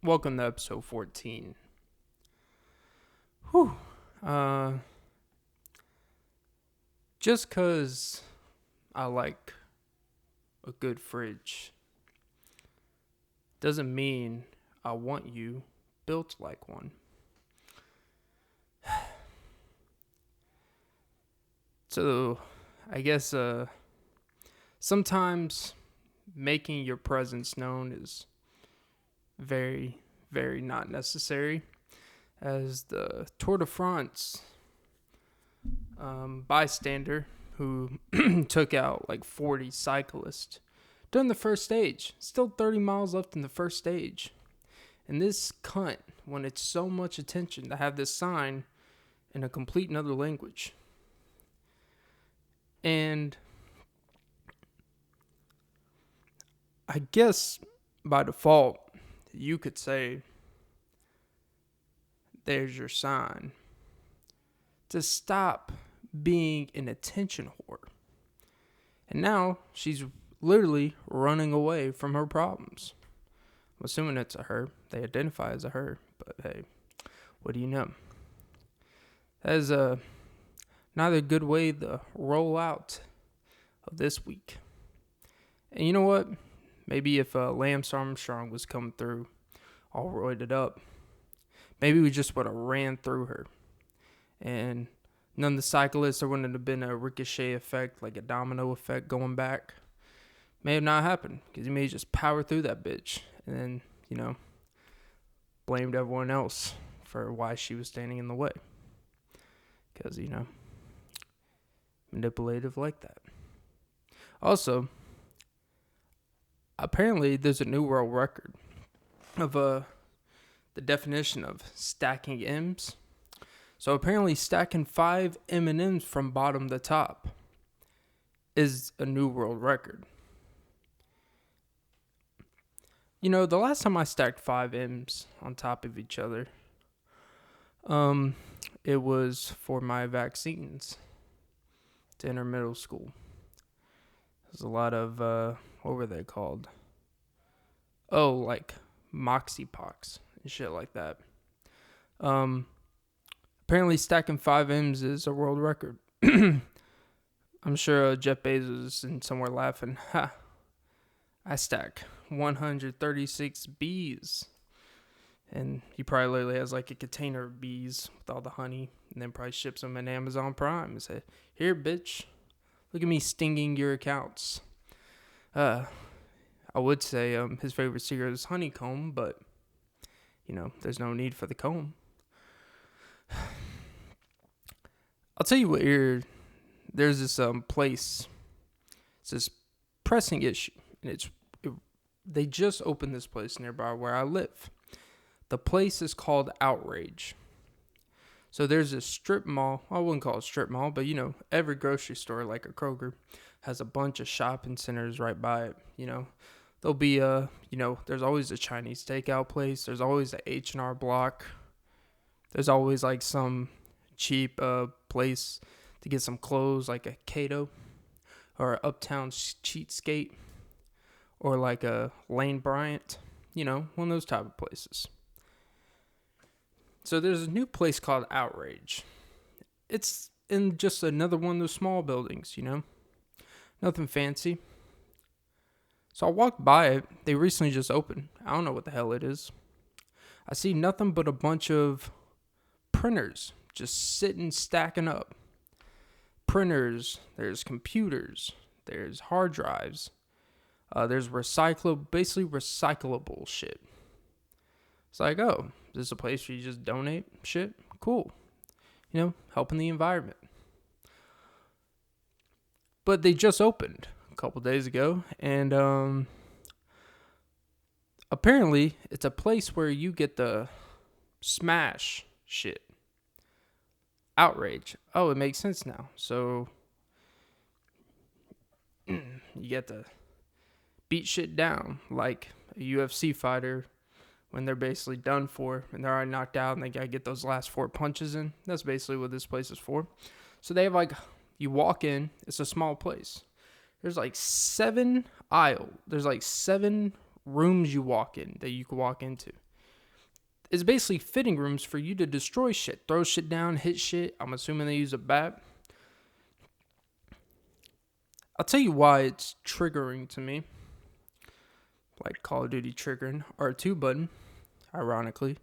Welcome to episode 14. Whew. Just because I like a good fridge doesn't mean I want you built like one. So, I guess sometimes making your presence known is very, very not necessary. As the Tour de France bystander who took out like 40 cyclists during the first stage. Still 30 miles left in the first stage. And this cunt wanted so much attention to have this sign in a complete another language. And I guess by default, you could say, there's your sign. To stop being an attention whore. And now she's literally running away from her problems. I'm assuming it's a her. They identify as a her. But hey, what do you know? That is not a good way to roll out of this week. And you know what? Maybe if Lance Armstrong was coming through all roided up, maybe we just would have ran through her. And none of the cyclists, there wouldn't have been a ricochet effect, like a domino effect going back. May have not happened, because he may just power through that bitch. And then, blamed everyone else for why she was standing in the way. Because, manipulative like that. Also, apparently there's a new world record of the definition of stacking M's. So apparently stacking 5 M&Ms from bottom to top is a new world record. The last time I stacked 5 M's on top of each other, it was for my vaccines to enter middle school. There's a lot of, what were they called? Oh, like moxiepox and shit like that. Apparently stacking 5 M's is a world record. I'm sure Jeff Bezos is in somewhere laughing. Ha! I stack 136 bees. And he probably literally has like a container of bees with all the honey. And then probably ships them in Amazon Prime and say, here, bitch. Look at me stinging your accounts. I would say his favorite cigarette is honeycomb. But, there's no need for the comb. I'll tell you what here. There's this place. It's this pressing issue, and they just opened this place nearby where I live. The place is called Outrage. So there's a strip mall. I wouldn't call it a strip mall, but every grocery store like a Kroger has a bunch of shopping centers right by it. There'll be there's always a Chinese takeout place. There's always a H&R Block. There's always like some cheap place to get some clothes, like a Cato or an Uptown Cheapskate or like a Lane Bryant, one of those type of places. So there's a new place called Outrage. It's in just another one of those small buildings, nothing fancy. So I walked by it. They recently just opened. I don't know what the hell it is. I see nothing but a bunch of printers just sitting stacking up. Printers, there's computers, there's hard drives, there's basically recyclable shit. It's like, oh, is this a place where you just donate shit? Cool. Helping the environment. But they just opened a couple days ago, and apparently it's a place where you get to smash shit. Outrage. Oh, it makes sense now. So you get to beat shit down like a UFC fighter when they're basically done for and they're already knocked out and they gotta get those last 4 punches in. That's basically what this place is for. So they have you walk in, it's a small place. There's 7 aisles. There's 7 rooms you walk in that you can walk into. It's basically fitting rooms for you to destroy shit, throw shit down, hit shit. I'm assuming they use a bat. I'll tell you why it's triggering to me. Like Call of Duty triggering R2 button, ironically.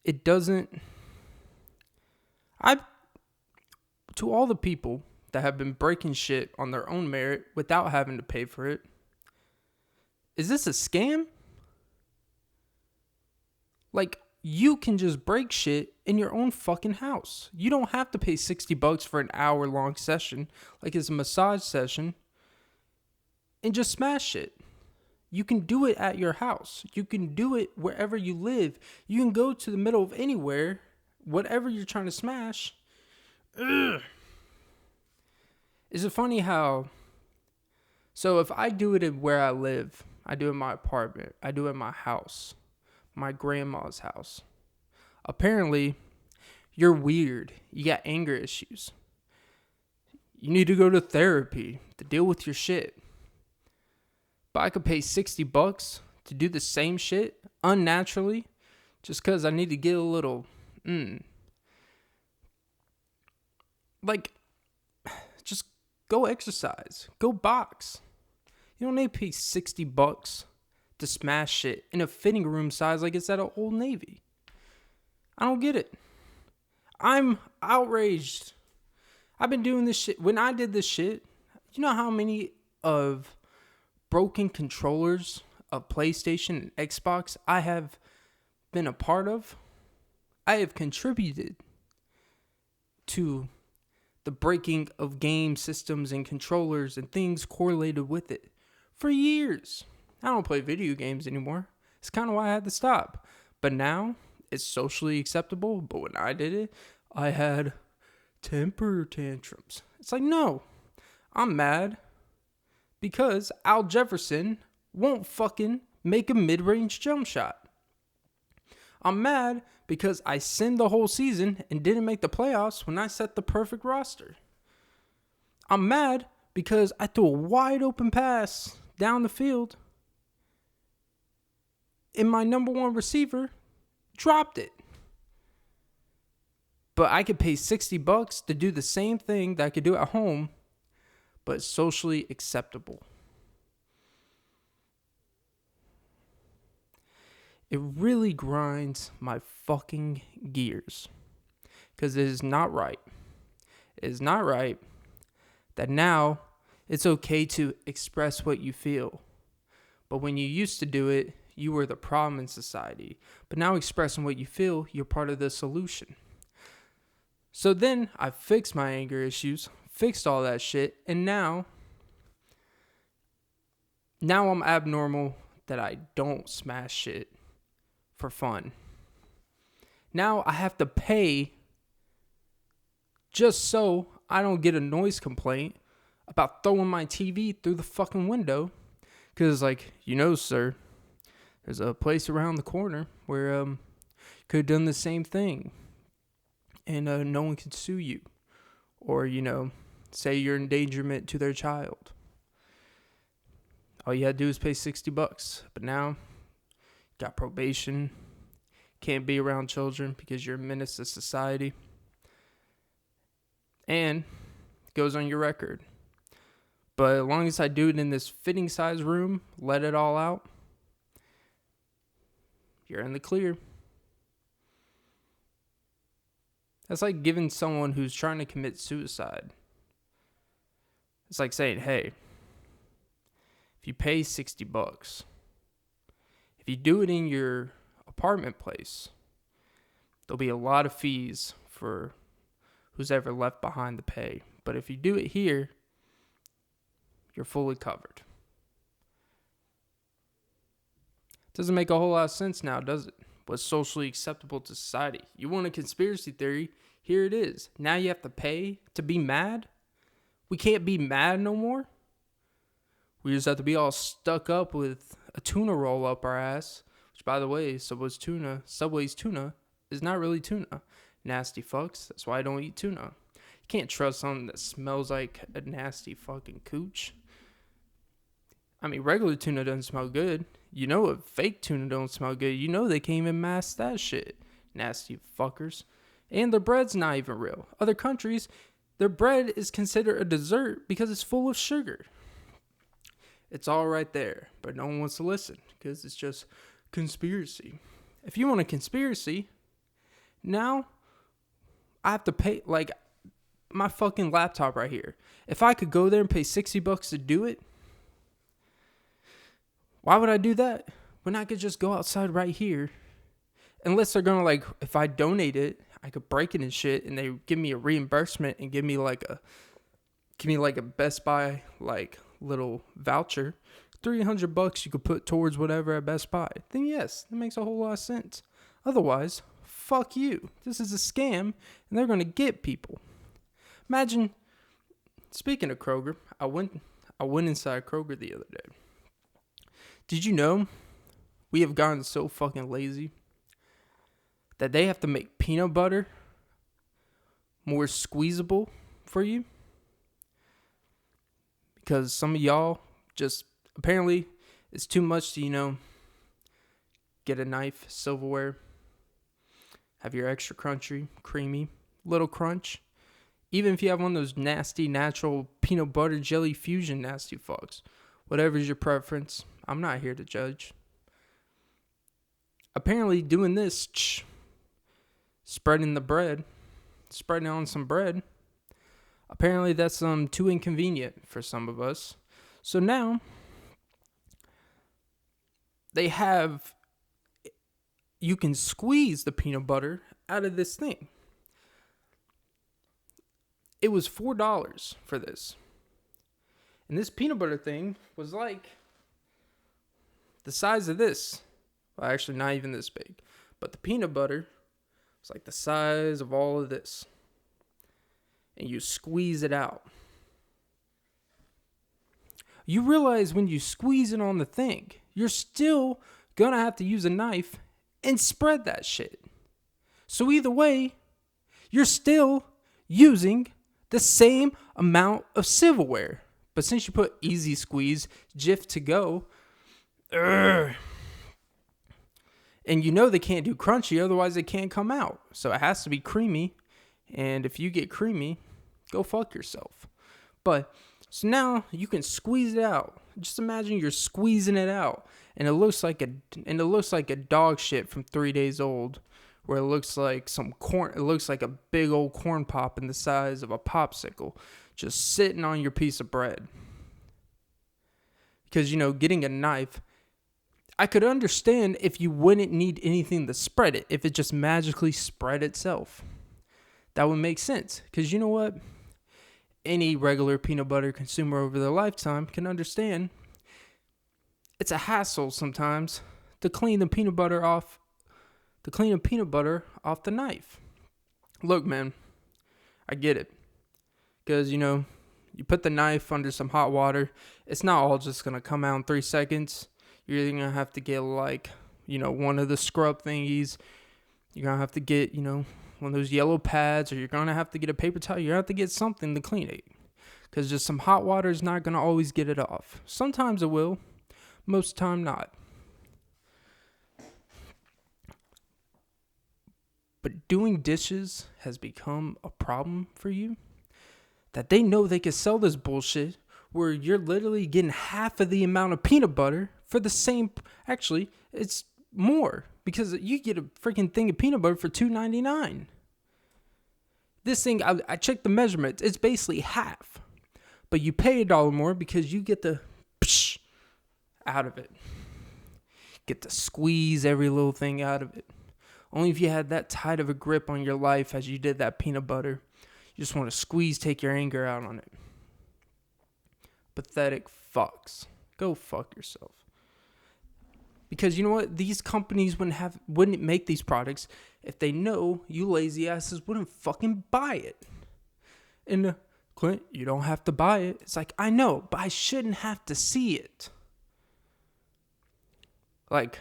It doesn't... To all the people that have been breaking shit on their own merit without having to pay for it, is this a scam? Like, you can just break shit in your own fucking house. You don't have to pay $60 for an hour-long session, like it's a massage session, and just smash shit. You can do it at your house. You can do it wherever you live. You can go to the middle of anywhere, whatever you're trying to smash. Ugh. Is it funny how... So if I do it where I live, I do it in my apartment, I do it in my house, my grandma's house. Apparently, you're weird. You got anger issues. You need to go to therapy to deal with your shit. But I could pay $60 to do the same shit unnaturally just because I need to get a little, Like, just go exercise. Go box. You don't need to pay $60 to smash shit in a fitting room size like it's at an Old Navy. I don't get it. I'm outraged. I've been doing this shit. When I did this shit, you know how many of broken controllers of PlayStation and Xbox I have been a part of? I have contributed to the breaking of game systems and controllers and things correlated with it for years. I don't play video games anymore. It's kind of why I had to stop. But now it's socially acceptable. But when I did it, I had temper tantrums. It's like, no, I'm mad because Al Jefferson won't fucking make a mid-range jump shot. I'm mad because I sinned the whole season and didn't make the playoffs when I set the perfect roster. I'm mad because I threw a wide open pass down the field and my number one receiver dropped it. But I could pay $60 to do the same thing that I could do at home, but it's socially acceptable. It really grinds my fucking gears. Because it is not right. It is not right that now it's okay to express what you feel. But when you used to do it, you were the problem in society. But now expressing what you feel, you're part of the solution. So then I fixed my anger issues, fixed all that shit, and now I'm abnormal that I don't smash shit for fun. Now I have to pay just so I don't get a noise complaint about throwing my TV through the fucking window. Because, like, sir, there's a place around the corner where could have done the same thing. And no one could sue you. Or, say you're endangerment to their child. All you had to do is pay $60. But now, got probation. Can't be around children because you're a menace to society. And it goes on your record. But as long as I do it in this fitting size room, let it all out, you're in the clear. That's like giving someone who's trying to commit suicide. It's like saying, hey, if you pay $60, if you do it in your apartment place, there'll be a lot of fees for who's ever left behind to pay. But if you do it here, you're fully covered. Doesn't make a whole lot of sense now, does it? What's socially acceptable to society? You want a conspiracy theory? Here it is. Now you have to pay to be mad? We can't be mad no more? We just have to be all stuck up with a tuna roll up our ass. Which, by the way, Subway's tuna is not really tuna. Nasty fucks. That's why I don't eat tuna. You can't trust something that smells like a nasty fucking cooch. I mean, regular tuna doesn't smell good. You know a fake tuna don't smell good. You know they can't even mask that shit. Nasty fuckers. And their bread's not even real. Other countries, their bread is considered a dessert because it's full of sugar. It's all right there, but no one wants to listen because it's just conspiracy. If you want a conspiracy, now I have to pay, like, my fucking laptop right here. If I could go there and pay $60 to do it, why would I do that when I could just go outside right here? Unless they're gonna, like, if I donate it, I could break it and shit, and they give me a reimbursement and give me like a Best Buy like little voucher, $300 you could put towards whatever at Best Buy. Then yes, that makes a whole lot of sense. Otherwise, fuck you. This is a scam, and they're gonna get people. Imagine. Speaking of Kroger, I went inside Kroger the other day. Did you know we have gotten so fucking lazy that they have to make peanut butter more squeezable for you? Because some of y'all just, apparently, it's too much to, get a knife, silverware, have your extra crunchy, creamy, little crunch. Even if you have one of those nasty, natural peanut butter jelly fusion nasty fucks. Whatever's your preference, I'm not here to judge. Apparently doing this, spreading on some bread, apparently that's too inconvenient for some of us. So now you can squeeze the peanut butter out of this thing. It was $4 for this. And this peanut butter thing was like the size of this. Well, actually, not even this big. But the peanut butter was like the size of all of this. And you squeeze it out. You realize when you squeeze it on the thing, you're still gonna have to use a knife and spread that shit. So either way, you're still using the same amount of silverware. But since you put easy squeeze, Jif to go, and they can't do crunchy, otherwise it can't come out. So it has to be creamy. And if you get creamy, go fuck yourself. But so now you can squeeze it out. Just imagine you're squeezing it out, and it looks like a dog shit from 3 days old, where it looks like some corn. It looks like a big old corn pop in the size of a popsicle, just sitting on your piece of bread. Because getting a knife, I could understand if you wouldn't need anything to spread it, if it just magically spread itself. That would make sense. Because you know what? Any regular peanut butter consumer over their lifetime can understand it's a hassle sometimes to clean the peanut butter off the knife. Look, man, I get it. Because, you put the knife under some hot water, it's not all just going to come out in 3 seconds. You're either going to have to get one of the scrub thingies. You're going to have to get, one of those yellow pads, or you're going to have to get a paper towel. You're going to have to get something to clean it. Because just some hot water is not going to always get it off. Sometimes it will. Most time not. But doing dishes has become a problem for you. That they know they can sell this bullshit where you're literally getting half of the amount of peanut butter for the same. Actually, it's more because you get a freaking thing of peanut butter for $2.99. This thing, I checked the measurements. It's basically half. But you pay $1 more because you get the psh out of it. Get to squeeze every little thing out of it. Only if you had that tight of a grip on your life as you did that peanut butter. You just want to squeeze, take your anger out on it. Pathetic fucks. Go fuck yourself. Because you know what? These companies wouldn't make these products if they know you lazy asses wouldn't fucking buy it. And Clint, you don't have to buy it. It's like, I know, but I shouldn't have to see it. Like,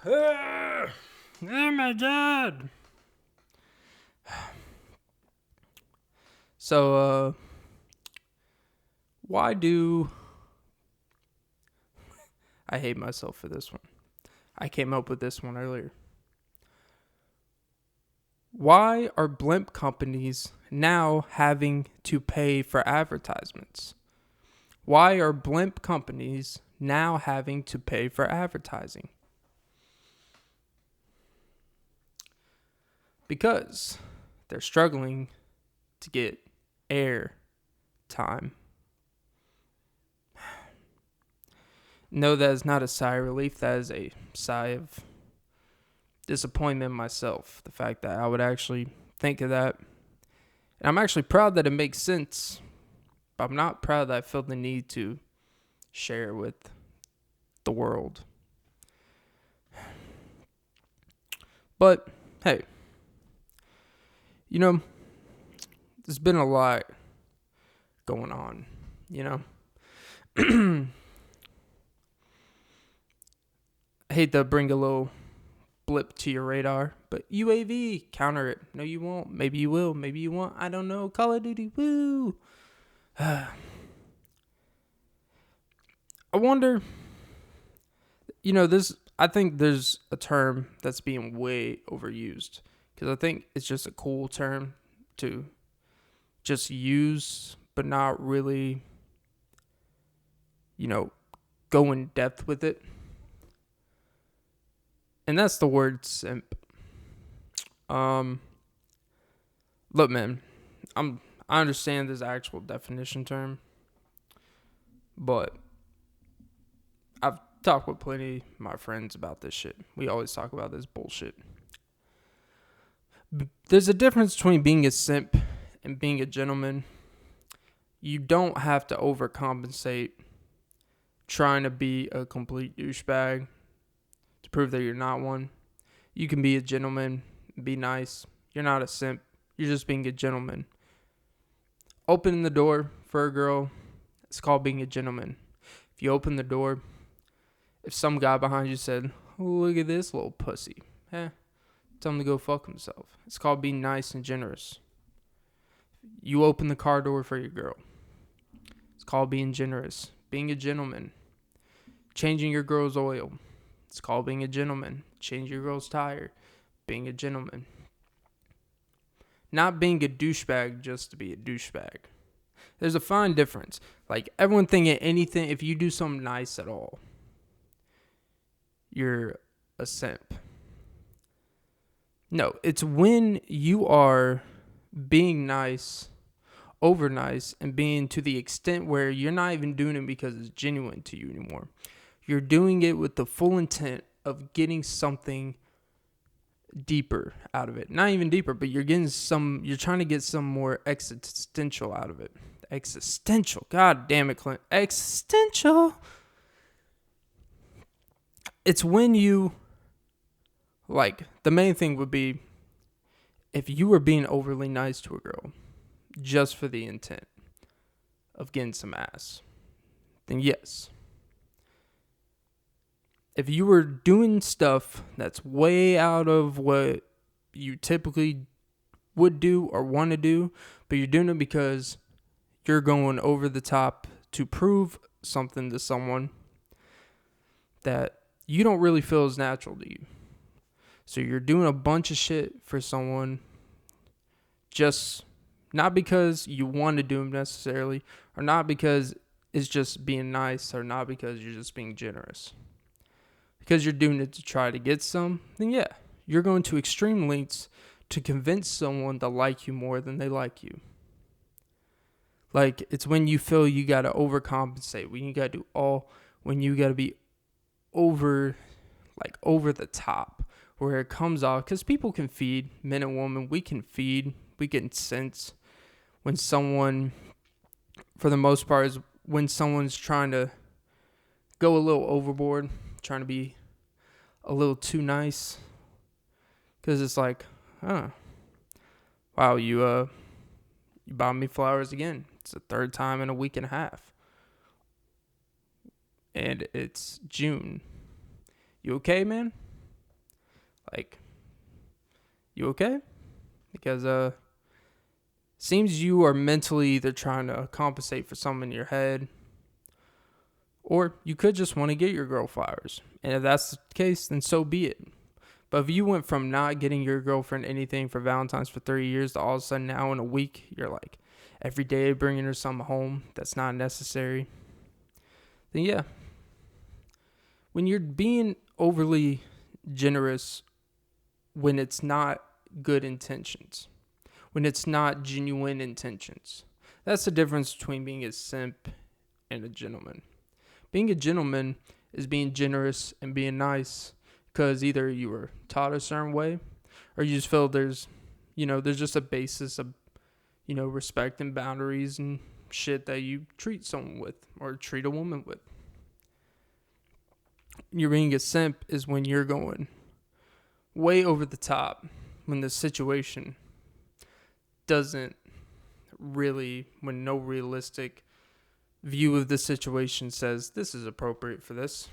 oh my God. So, why do I hate myself for this one. I came up with this one earlier. Why are blimp companies now having to pay for advertisements? Why are blimp companies now having to pay for advertising? Because they're struggling to get air time. No, that is not a sigh of relief. That is a sigh of disappointment myself. The fact that I would actually think of that. And I'm actually proud that it makes sense. But I'm not proud that I felt the need to share with the world. But, hey. You know, there's been a lot going on, you know. I hate to bring a little blip to your radar, but UAV, counter it. No, you won't. Maybe you will. Maybe you won't. I don't know. Call of Duty, woo. I wonder, you know, I think there's a term that's being way overused. Because I think it's just a cool term to just use, but not really, you know, go in depth with it. And that's the word simp. Look, man, I understand this actual definition term, but I've talked with plenty of my friends about this shit. We always talk about this bullshit. There's a difference between being a simp and being a gentleman. You don't have to overcompensate trying to be a complete douchebag to prove that you're not one. You can be a gentleman, be nice. You're not a simp. You're just being a gentleman. Opening the door for a girl, it's called being a gentleman. If you open the door, if some guy behind you said, look at this little pussy, tell him to go fuck himself. It's called being nice and generous. You open the car door for your girl. It's called being generous. Being a gentleman. Changing your girl's oil. It's called being a gentleman. Change your girl's tire. Being a gentleman. Not being a douchebag just to be a douchebag. There's a fine difference. Like, everyone thinking anything, if you do something nice at all, you're a simp. No, it's when you are being nice, over nice, and being to the extent where you're not even doing it because it's genuine to you anymore. You're doing it with the full intent of getting something deeper out of it. Not even deeper, but you're trying to get some more existential out of it. Existential. God damn it, Clint. Existential. It's when you, like, the main thing would be if you were being overly nice to a girl just for the intent of getting some ass, then yes. If you were doing stuff that's way out of what you typically would do or want to do, but you're doing it because you're going over the top to prove something to someone that you don't really feel is natural to you. So you're doing a bunch of shit for someone just not because you want to do them necessarily, or not because it's just being nice, or not because you're just being generous. Because you're doing it to try to get some, then yeah, you're going to extreme lengths to convince someone to like you more than they like you. Like, it's when you feel you got to overcompensate, when you got to when you got to be over the top, where it comes off, because people can feed, men and women, we can feed, we can sense when someone, for the most part, is when someone's trying to go a little overboard, trying to be a little too nice, because it's like, wow, you bought me flowers again. It's the third time in a week and a half, and it's June. You okay, man? Like, you okay? Because seems you are mentally either trying to compensate for something in your head, Or you could just want to get your girl flowers. And if that's the case, then so be it. But if you went from not getting your girlfriend anything for Valentine's for 3 years to all of a sudden now in a week, you're like every day bringing her something home that's not necessary, then yeah. When you're being overly generous when it's not good intentions, when it's not genuine intentions, that's the difference between being a simp and a gentleman. Being a gentleman is being generous and being nice because either you were taught a certain way or you just feel there's just a basis of, respect and boundaries and shit that you treat someone with or treat a woman with. You're being a simp is when you're going way over the top when the situation doesn't really, when no realistic view of the situation says this is appropriate for this.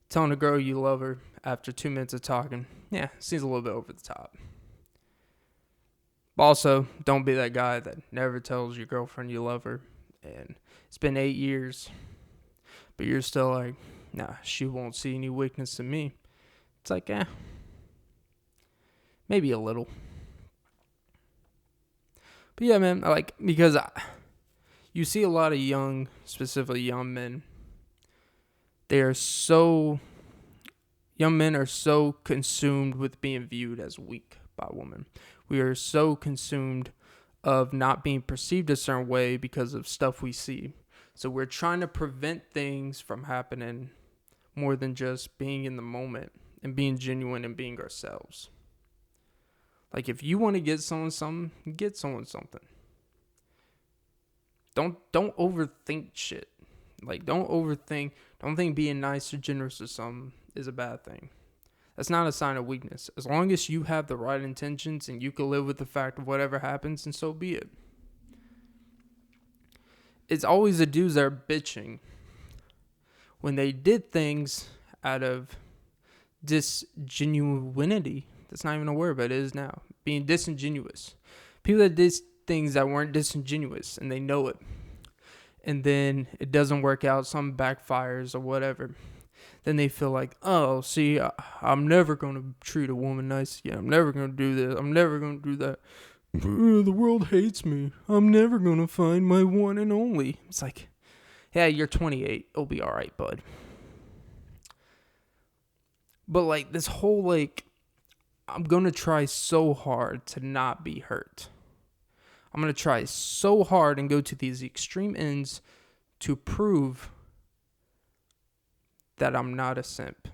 Telling a girl you love her after 2 minutes of talking, yeah, seems a little bit over the top. But also, don't be that guy that never tells your girlfriend you love her and it's been 8 years, but you're still like, nah, she won't see any weakness in me. It's like, maybe a little. But yeah, man, because you see a lot of specifically young men. Young men are so consumed with being viewed as weak by women. We are so consumed of not being perceived a certain way because of stuff we see. So we're trying to prevent things from happening more than just being in the moment and being genuine and being ourselves. Like if you want to get someone something, get someone something. Don't overthink shit. Like don't think being nice or generous or something is a bad thing. That's not a sign of weakness. As long as you have the right intentions and you can live with the fact of whatever happens, and so be it. It's always the dudes that are bitching when they did things out of disgenuinity. That's not even a word, but it is now. Being disingenuous. People that did things that weren't disingenuous and they know it. And then it doesn't work out, some backfires or whatever. Then they feel like, oh, see, I'm never going to treat a woman nice again. I'm never going to do this. I'm never going to do that. The world hates me. I'm never going to find my one and only. It's like, yeah, you're 28. It'll be all right, bud. But like this whole I'm going to try so hard to not be hurt. I'm going to try so hard and go to these extreme ends to prove that I'm not a simp.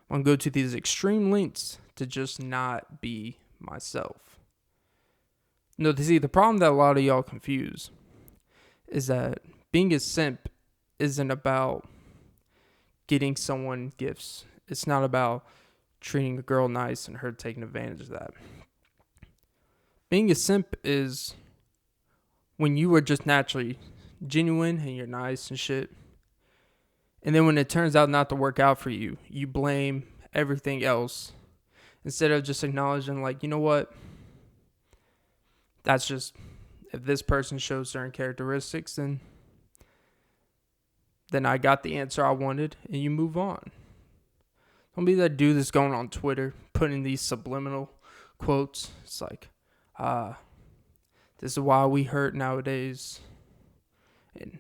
I'm going to go to these extreme lengths to just not be myself. No, see, the problem that a lot of y'all confuse is that being a simp isn't about getting someone gifts. It's not about treating a girl nice and her taking advantage of that. Being a simp is when you are just naturally genuine and you're nice and shit. And then when it turns out not to work out for you, you blame everything else instead of just acknowledging you know what? That's just, if this person shows certain characteristics, then I got the answer I wanted and you move on. Don't be that dude that's going on Twitter, putting these subliminal quotes. It's like, this is why we hurt nowadays. And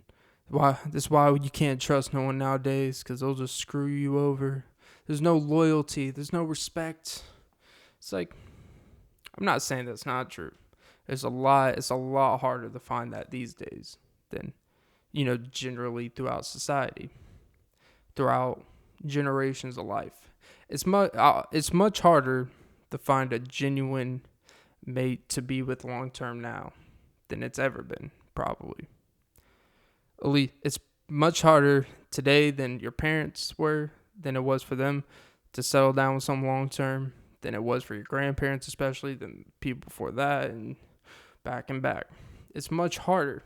this is why you can't trust no one nowadays, because they'll just screw you over. There's no loyalty. There's no respect. It's like, I'm not saying that's not true. It's a lot harder to find that these days than, generally throughout society, throughout generations of life. It's much harder to find a genuine mate to be with long term now than it's ever been, probably. At least it's much harder today than your parents were, than it was for them to settle down with some long term, than it was for your grandparents, especially, than people before that, and back and back. It's much harder.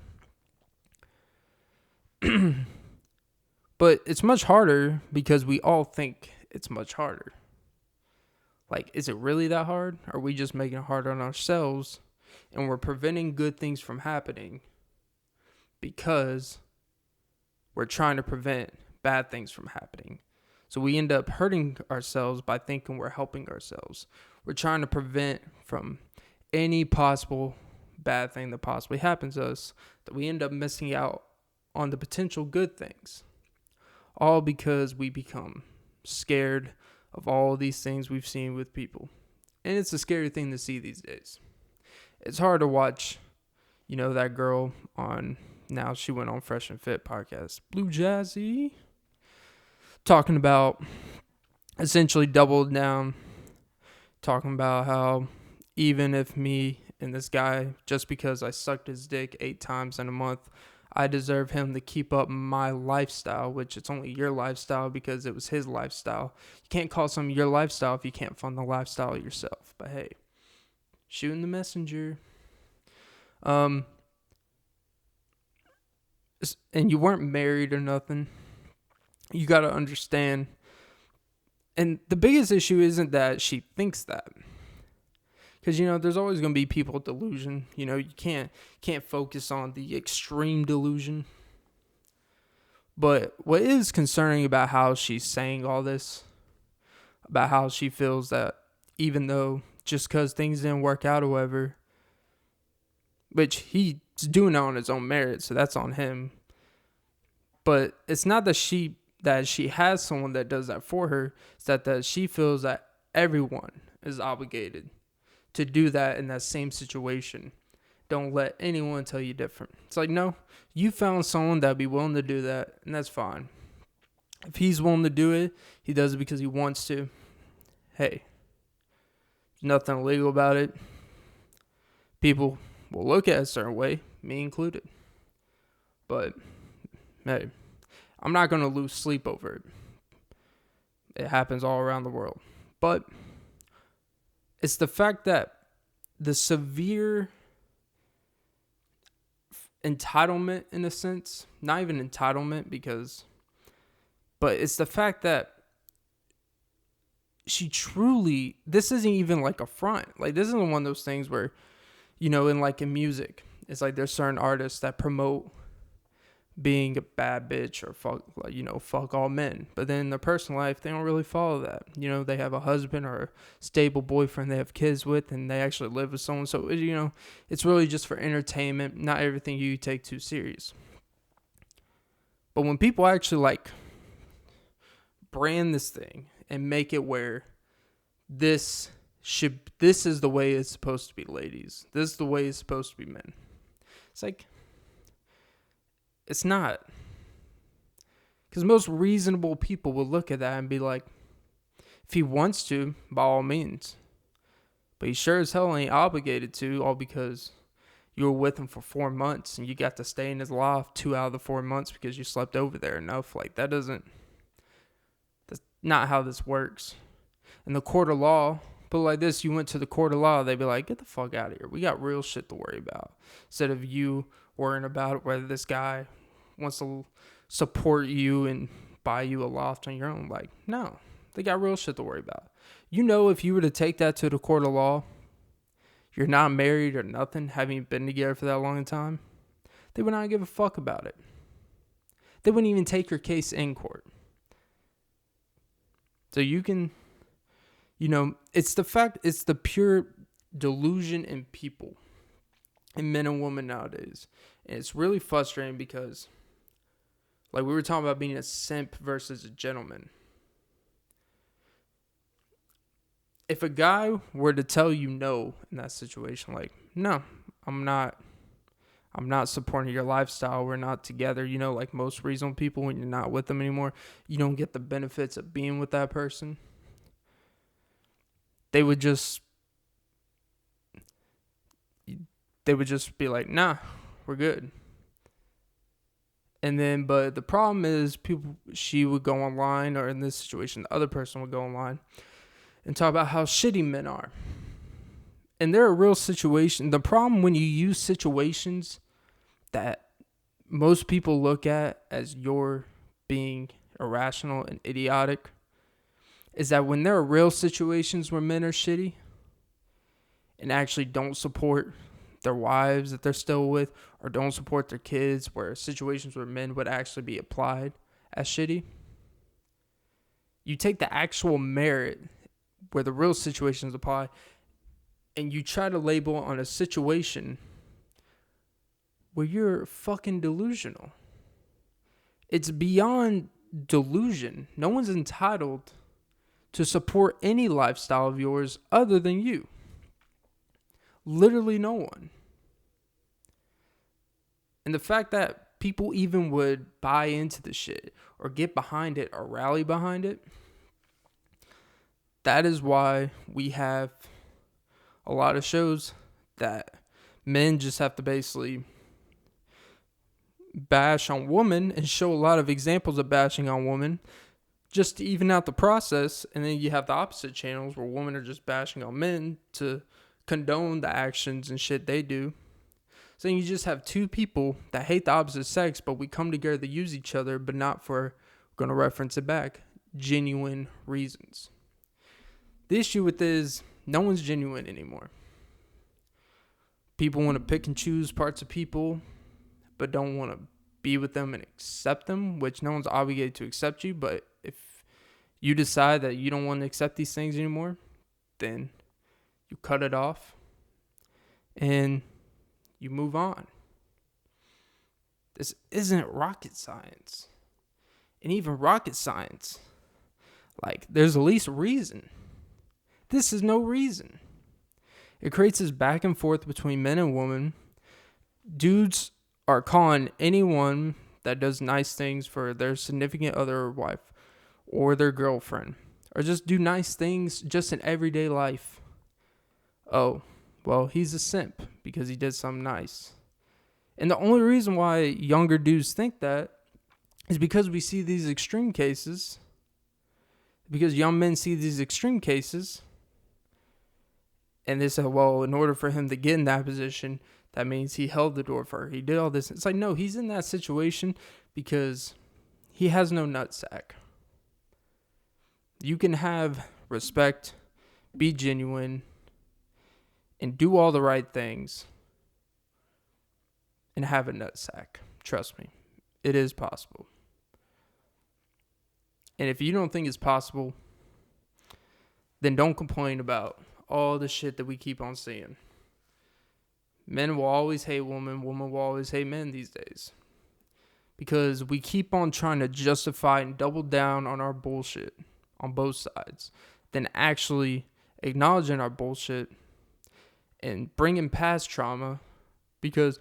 But it's much harder because we all think it's much harder. Is it really that hard? Are we just making it harder on ourselves and we're preventing good things from happening because we're trying to prevent bad things from happening. So we end up hurting ourselves by thinking we're helping ourselves. We're trying to prevent from any possible bad thing that possibly happens to us, that we end up missing out on the potential good things. All because we become scared of all these things we've seen with people. And it's a scary thing to see these days. It's hard to watch, that girl on, now she went on Fresh and Fit podcast, Blue Jazzy, talking about essentially doubled down, talking about how even if me and this guy, just because I sucked his dick 8 times in a month, I deserve him to keep up my lifestyle, which it's only your lifestyle because it was his lifestyle. You can't call something your lifestyle if you can't fund the lifestyle yourself. But hey, shooting the messenger. And you weren't married or nothing. You got to understand. And the biggest issue isn't that she thinks that. Because, there's always going to be people with delusion. You can't focus on the extreme delusion. But what is concerning about how she's saying all this, about how she feels that even though just because things didn't work out or whatever, which he's doing it on his own merit, so that's on him. But it's not that she has someone that does that for her. It's that she feels that everyone is obligated to do that in that same situation. Don't let anyone tell you different. It's like, no, you found someone that'd be willing to do that, and that's fine. If he's willing to do it, he does it because he wants to. Hey, there's nothing illegal about it. People will look at it a certain way, me included. But, hey, I'm not going to lose sleep over it. It happens all around the world. But it's the fact that the severe entitlement, in a sense, not even entitlement but it's the fact that she truly, this isn't even like a front. Like, this isn't one of those things where, in music, it's like there's certain artists that promote being a bad bitch or fuck all men. But then in their personal life, they don't really follow that. They have a husband or a stable boyfriend they have kids with, and they actually live with someone. So, it's really just for entertainment, not everything you take too serious. But when people actually brand this thing and make it where this is the way it's supposed to be, ladies. This is the way it's supposed to be, men. It's like, it's not. Because most reasonable people will look at that and be like, if he wants to, by all means. But he sure as hell ain't obligated to, all because you were with him for 4 months and you got to stay in his loft 2 out of the 4 months because you slept over there enough. That's not how this works. In the court of law, but like this, you went to the court of law, they'd be like, get the fuck out of here. We got real shit to worry about. Instead of you worrying about whether this guy wants to support you and buy you a loft on your own. Like, no, they got real shit to worry about. If you were to take that to the court of law, you're not married or nothing, haven't been together for that long a time, they would not give a fuck about it. They wouldn't even take your case in court. So you can, it's the pure delusion in people, in men and women nowadays. And it's really frustrating because, like we were talking about being a simp versus a gentleman. If a guy were to tell you no in that situation, like, no, I'm not supporting your lifestyle. We're not together. Like most reasonable people, when you're not with them anymore, you don't get the benefits of being with that person. They would just be like, nah, we're good. And then, but the problem is she would go online, or in this situation, the other person would go online and talk about how shitty men are. And they're a real situation. The problem when you use situations that most people look at as you're being irrational and idiotic is that when there are real situations where men are shitty and actually don't support their wives that they're still with, or don't support their kids, where situations where men would actually be applied as shitty. You take the actual merit where the real situations apply, and you try to label on a situation where you're fucking delusional. It's beyond delusion. No one's entitled to support any lifestyle of yours other than you. Literally no one. And the fact that people even would buy into the shit or get behind it or rally behind it, that is why we have a lot of shows that men just have to basically bash on women and show a lot of examples of bashing on women just to even out the process. And then you have the opposite channels where women are just bashing on men to condone the actions and shit they do. So you just have two people that hate the opposite sex, but we come together to use each other, but not for, we're going to reference it back, genuine reasons. The issue with this is no one's genuine anymore. People want to pick and choose parts of people, but don't want to be with them and accept them, which no one's obligated to accept you. But if you decide that you don't want to accept these things anymore, then you cut it off and you move on. This isn't rocket science. And even rocket science, like, there's at least reason. This is no reason. It creates this back and forth between men and women. Dudes are calling anyone that does nice things for their significant other or wife or their girlfriend, or just do nice things just in everyday life. Oh, well, he's a simp because he did something nice. And the only reason why younger dudes think that is because we see these extreme cases. Because young men see these extreme cases. And they say, well, in order for him to get in that position, that means he held the door for her. He did all this. It's like, no, he's in that situation because he has no nutsack. You can have respect, be genuine, and do all the right things and have a nutsack. Trust me, it is possible. And if you don't think it's possible, then don't complain about all the shit that we keep on seeing. Men will always hate women. Women will always hate men these days. Because we keep on trying to justify and double down on our bullshit on both sides, than actually acknowledging our bullshit and bringing past trauma. Because,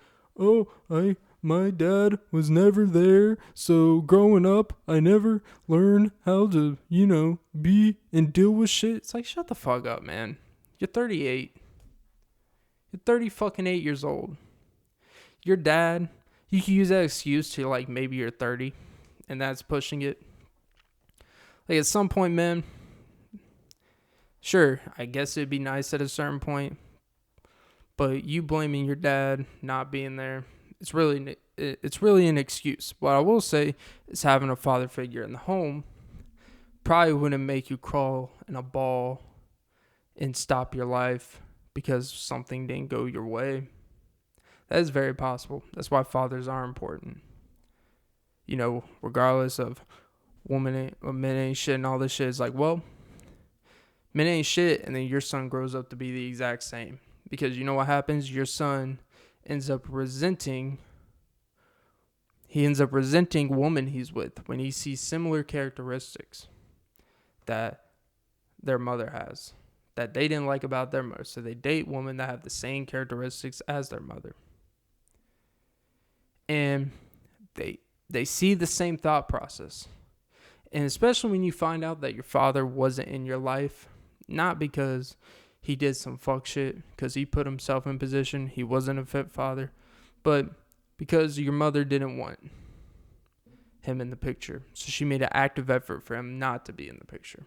my dad was never there, so growing up, I never learned how to, be and deal with shit. It's like, shut the fuck up, man. You're 38. You're 30 fucking 8 years old. Your dad, you can use that excuse to, like, maybe you're 30, and that's pushing it. Like, at some point, man, sure, I guess it'd be nice at a certain point, but you blaming your dad not being there, it's really an excuse. What I will say is having a father figure in the home probably wouldn't make you crawl in a ball and stop your life because something didn't go your way. That is very possible. That's why fathers are important. Regardless of men ain't shit and all this shit, it's like, well, men ain't shit, and then your son grows up to be the exact same. Because you know what happens? Your son ends up resenting woman he's with when he sees similar characteristics that their mother has, that they didn't like about their mother. So they date women that have the same characteristics as their mother. And they see the same thought process. And especially when you find out that your father wasn't in your life, not because he did some fuck shit, because he put himself in position, he wasn't a fit father, but because your mother didn't want him in the picture. So she made an active effort for him not to be in the picture.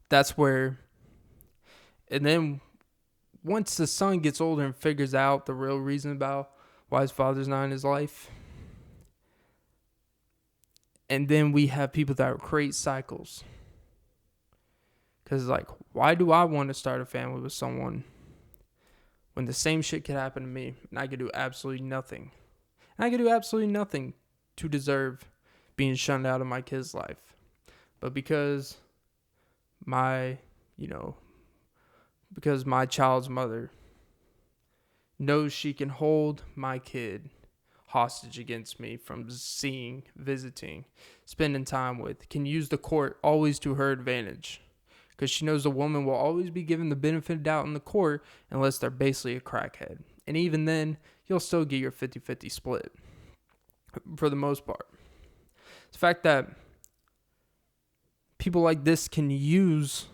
That's where, and then once the son gets older and figures out the real reason about why his father's not in his life, and then we have people that create cycles. Because, like, why do I want to start a family with someone when the same shit could happen to me and I could do absolutely nothing? And I could do absolutely nothing to deserve being shunned out of my kid's life. But because my, because my child's mother knows she can hold my kid hostage against me from seeing, visiting, spending time with, can use the court always to her advantage. Because she knows the woman will always be given the benefit of doubt in the court unless they're basically a crackhead. And even then, you'll still get your 50-50 split for the most part. The fact that people like this can use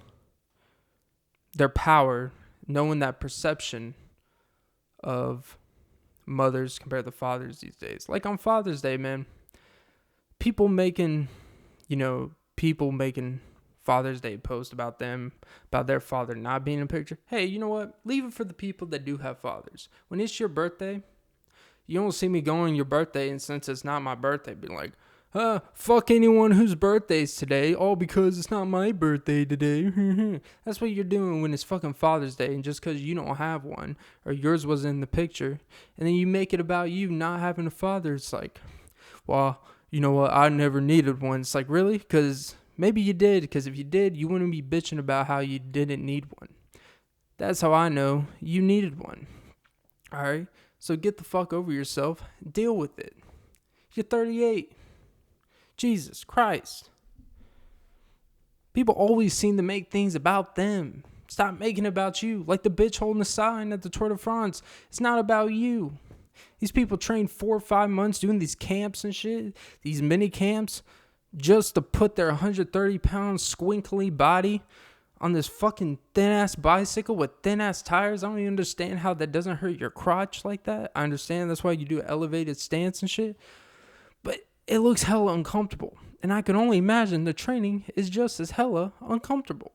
their power, knowing that perception of mothers compared to fathers these days. Like on Father's Day, man, people making Father's Day posts about their father not being in a picture. Hey, you know what? Leave it for the people that do have fathers. When it's your birthday, you don't see me going on your birthday, and since it's not my birthday, being like, fuck anyone whose birthday's today, all because it's not my birthday today. That's what you're doing when it's fucking Father's Day, and just because you don't have one, or yours wasn't in the picture, and then you make it about you not having a father. It's like, well, you know what, I never needed one. It's like, really? Because maybe you did, because if you did, you wouldn't be bitching about how you didn't need one. That's how I know you needed one. Alright? So get the fuck over yourself. Deal with it. You're 38. Jesus Christ. People always seem to make things about them. Stop making it about you. Like the bitch holding the sign at the Tour de France. It's not about you. These people train 4 or 5 months doing these camps and shit. These mini camps. Just to put their 130-pound squinkly body on this fucking thin-ass bicycle with thin-ass tires. I don't even understand how that doesn't hurt your crotch like that. I understand that's why you do elevated stance and shit. But it looks hella uncomfortable. And I can only imagine the training is just as hella uncomfortable.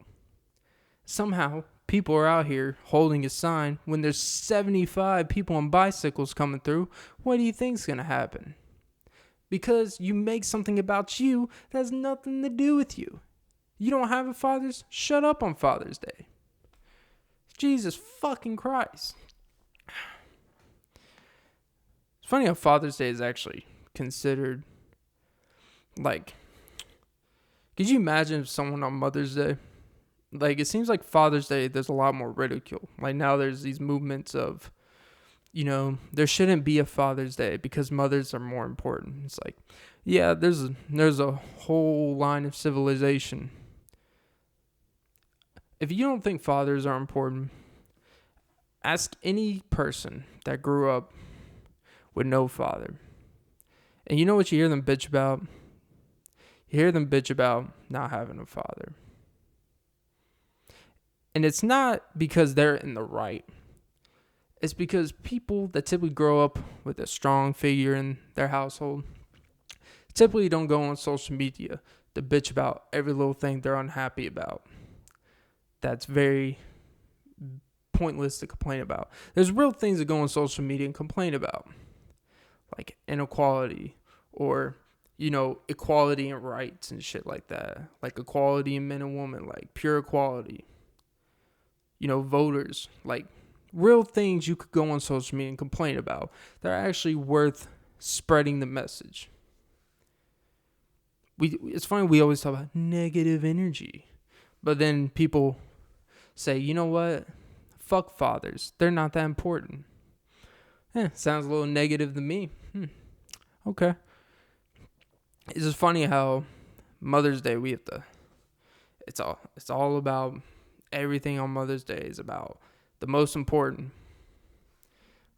Somehow, people are out here holding a sign when there's 75 people on bicycles coming through. What do you think's going to happen? Because you make something about you that has nothing to do with you. You don't have a Father's? Shut up on Father's Day. Jesus fucking Christ. It's funny how Father's Day is actually considered, like, could you imagine if someone on Mother's Day, like, it seems like Father's Day, there's a lot more ridicule. Like, now there's these movements of, there shouldn't be a Father's Day because mothers are more important. It's like, yeah, there's a whole line of civilization. If you don't think fathers are important, ask any person that grew up with no father. And you know what you hear them bitch about? You hear them bitch about not having a father. And it's not because they're in the right. It's because people that typically grow up with a strong figure in their household typically don't go on social media to bitch about every little thing they're unhappy about. That's very pointless to complain about. There's real things that go on social media and complain about, like inequality or, equality and rights and shit like that. Like equality in men and women, like pure equality. Voters, like real things you could go on social media and complain about that are actually worth spreading the message. It's funny, we always talk about negative energy, but then people say, you know what? Fuck fathers. They're not that important. Sounds a little negative to me. Okay. It's just funny how Mother's Day it's all about everything on Mother's Day is about the most important.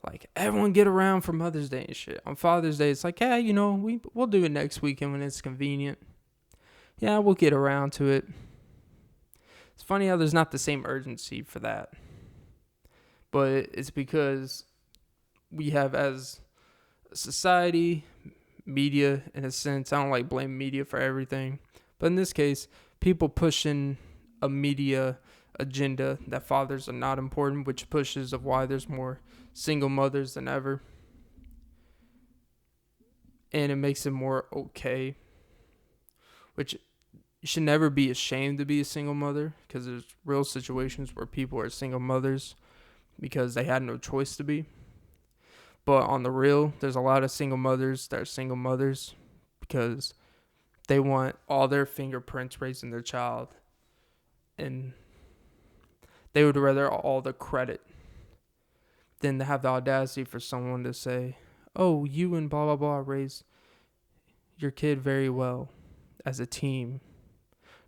Like, everyone get around for Mother's Day and shit. On Father's Day, it's like, yeah, we'll do it next weekend when it's convenient. Yeah, we'll get around to it. It's funny how there's not the same urgency for that. But it's because we have, as a society, media, in a sense, I don't like blame media for everything. But in this case, people pushing a media agenda that fathers are not important, which pushes of why there's more single mothers than ever. And it makes it more okay. Which you should never be ashamed to be a single mother, because there's real situations where people are single mothers because they had no choice to be. But on the real, there's a lot of single mothers that are single mothers because they want all their fingerprints raising their child, and they would rather all the credit than to have the audacity for someone to say, oh, you and blah, blah, blah raised your kid very well as a team.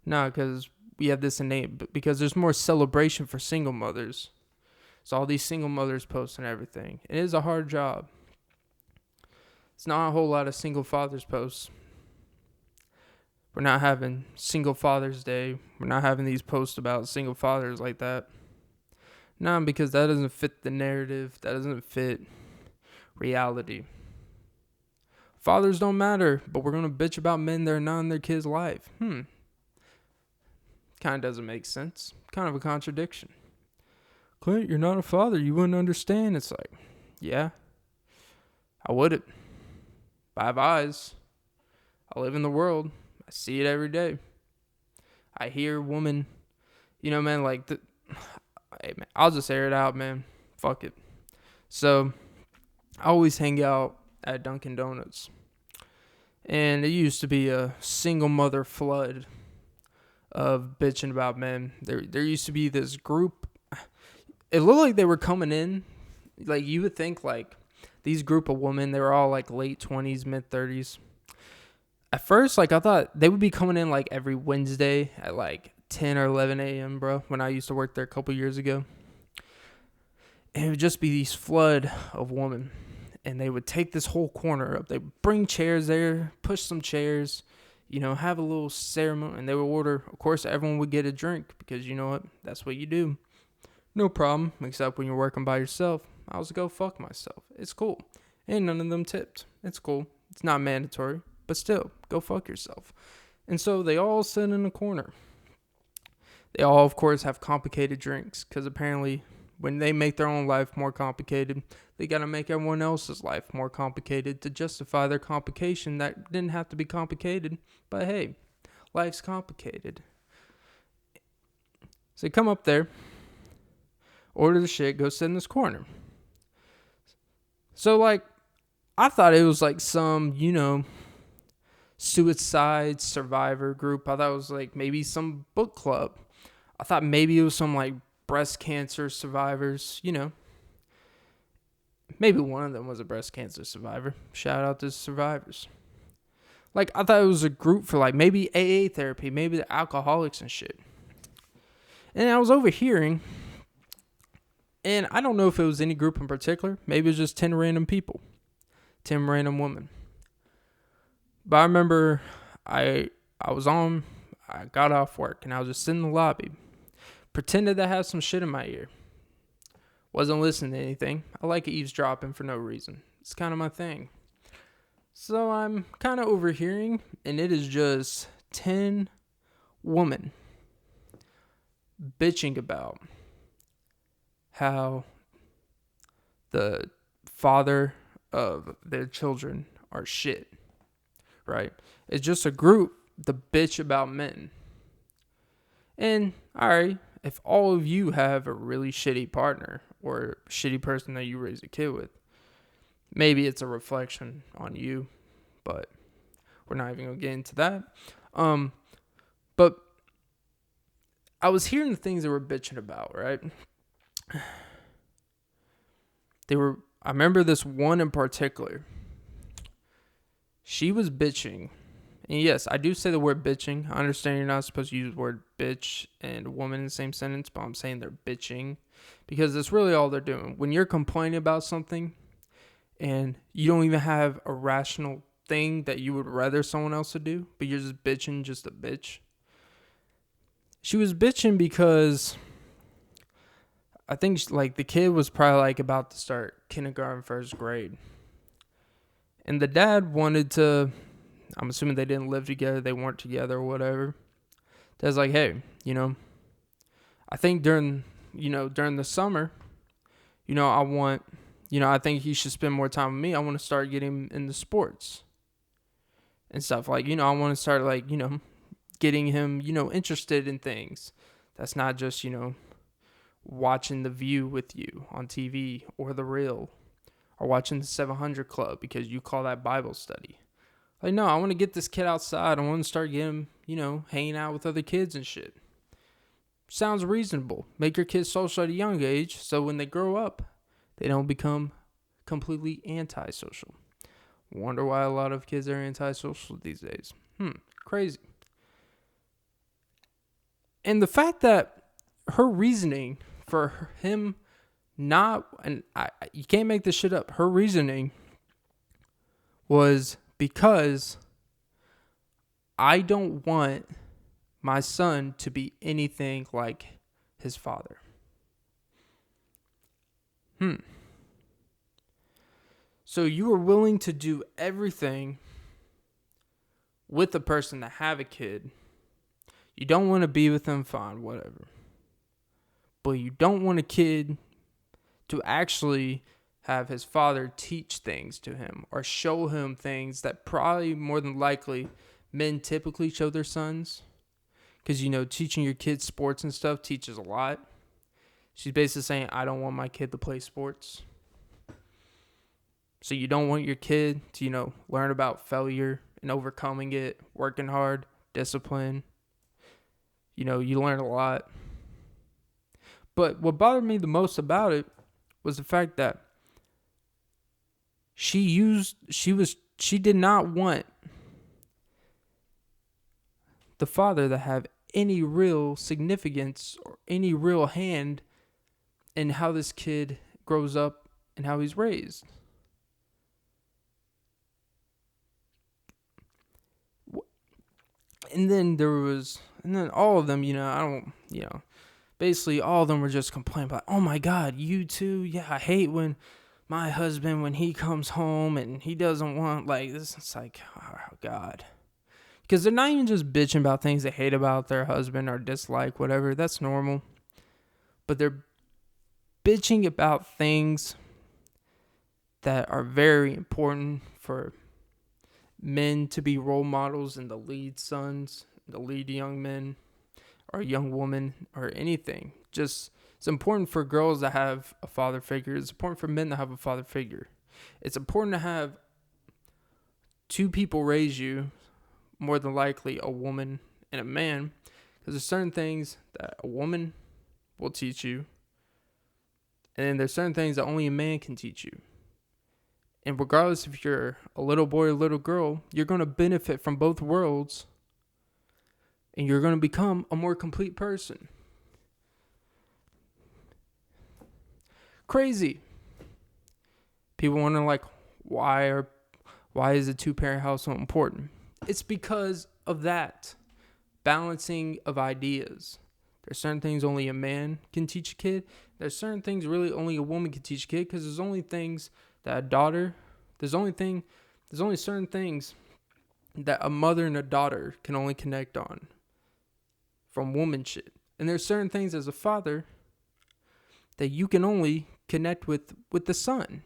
No, because we have this innate, because there's more celebration for single mothers. So all these single mothers posting everything. It is a hard job. It's not a whole lot of single fathers posts. We're not having single Father's Day. We're not having these posts about single fathers like that. No, because that doesn't fit the narrative. That doesn't fit reality. Fathers don't matter, but we're going to bitch about men that are not in their kids' life. Kind of doesn't make sense. Kind of a contradiction. Clint, you're not a father. You wouldn't understand. It's like, yeah, I wouldn't. But I have eyes. I live in the world. I see it every day. I hear women, man, like, hey, man, I'll just air it out, man. Fuck it. So, I always hang out at Dunkin' Donuts. And it used to be a single mother flood of bitching about men. There used to be this group. It looked like they were coming in. Like, you would think, like, these group of women, they were all, like, late 20s, mid 30s. At first, like, I thought they would be coming in, like, every Wednesday at, like, 10 or 11 a.m., bro, when I used to work there a couple years ago. And it would just be these flood of women. And they would take this whole corner up. They would bring chairs there, push some chairs, have a little ceremony. And they would order, of course, everyone would get a drink because you know what? That's what you do. No problem, except when you're working by yourself. I was go fuck myself. It's cool. And none of them tipped. It's cool. It's not mandatory. But still, go fuck yourself. And so they all sit in a corner. They all, of course, have complicated drinks. Because apparently, when they make their own life more complicated, they got to make everyone else's life more complicated to justify their complication that didn't have to be complicated. But hey, life's complicated. So they come up there, order the shit, go sit in this corner. So, like, I thought it was like some, suicide survivor group. I thought it was like maybe some book club. I thought maybe it was some like breast cancer survivors, Maybe one of them was a breast cancer survivor. Shout out to survivors. Like, I thought it was a group for like maybe AA therapy, maybe the alcoholics and shit. And I was overhearing, and I don't know if it was any group in particular. Maybe it was just 10 random people, 10 random women. But I remember I got off work, and I was just sitting in the lobby, pretended to have some shit in my ear. Wasn't listening to anything. I like eavesdropping for no reason. It's kind of my thing. So I'm kind of overhearing, and it is just 10 women bitching about how the father of their children are shit, right? It's just a group to bitch about men. And, alright, if all of you have a really shitty partner or a shitty person that you raised a kid with, maybe it's a reflection on you, but we're not even going to get into that. But I was hearing the things they were bitching about, right? I remember this one in particular. She was bitching. And yes, I do say the word bitching. I understand you're not supposed to use the word bitch and woman in the same sentence, but I'm saying they're bitching because that's really all they're doing. When you're complaining about something and you don't even have a rational thing that you would rather someone else to do, but you're just bitching just a bitch. She was bitching because I think like the kid was probably like about to start kindergarten, first grade. And the dad wanted to, I'm assuming they didn't live together, they weren't together or whatever. Dad's like, hey, I think during the summer, I think he should spend more time with me. I want to start getting into sports and stuff. Like, I want to start like, getting him, interested in things. That's not just, watching The View with you on TV or The Real or watching the 700 Club because you call that Bible study. Like, no, I want to get this kid outside. I want to start getting him, hanging out with other kids and shit. Sounds reasonable. Make your kids social at a young age so when they grow up, they don't become completely antisocial. Wonder why a lot of kids are antisocial these days. Crazy. And the fact that her reasoning for him not, and you can't make this shit up, her reasoning was because I don't want my son to be anything like his father. So you are willing to do everything with a person to have a kid. You don't want to be with them, fine, whatever. But you don't want a kid to actually have his father teach things to him or show him things that probably more than likely men typically show their sons. Because, teaching your kids sports and stuff teaches a lot. She's basically saying, I don't want my kid to play sports. So you don't want your kid to, learn about failure and overcoming it, working hard, discipline. You learn a lot. But what bothered me the most about it was the fact that she did not want the father to have any real significance or any real hand in how this kid grows up and how he's raised. And then all of them, basically all of them were just complaining about, oh my God, you too? Yeah, I hate when my husband, when he comes home and he doesn't want like this. It's like, oh God. Because they're not even just bitching about things they hate about their husband or dislike, whatever. That's normal. But they're bitching about things that are very important for men to be role models and the lead sons, the lead young men or young woman or anything. Just, it's important for girls to have a father figure. It's important for men to have a father figure. It's important to have two people raise you, more than likely a woman and a man, because there's certain things that a woman will teach you, and then there's certain things that only a man can teach you. And regardless if you're a little boy or little girl, you're going to benefit from both worlds, and you're going to become a more complete person. Crazy. People wonder why is a two-parent household important? It's because of that balancing of ideas. There's certain things only a man can teach a kid. There's certain things really only a woman can teach a kid, because there's only things that there's only certain things that a mother and a daughter can only connect on from woman shit. And there's certain things as a father that you can only connect with the son.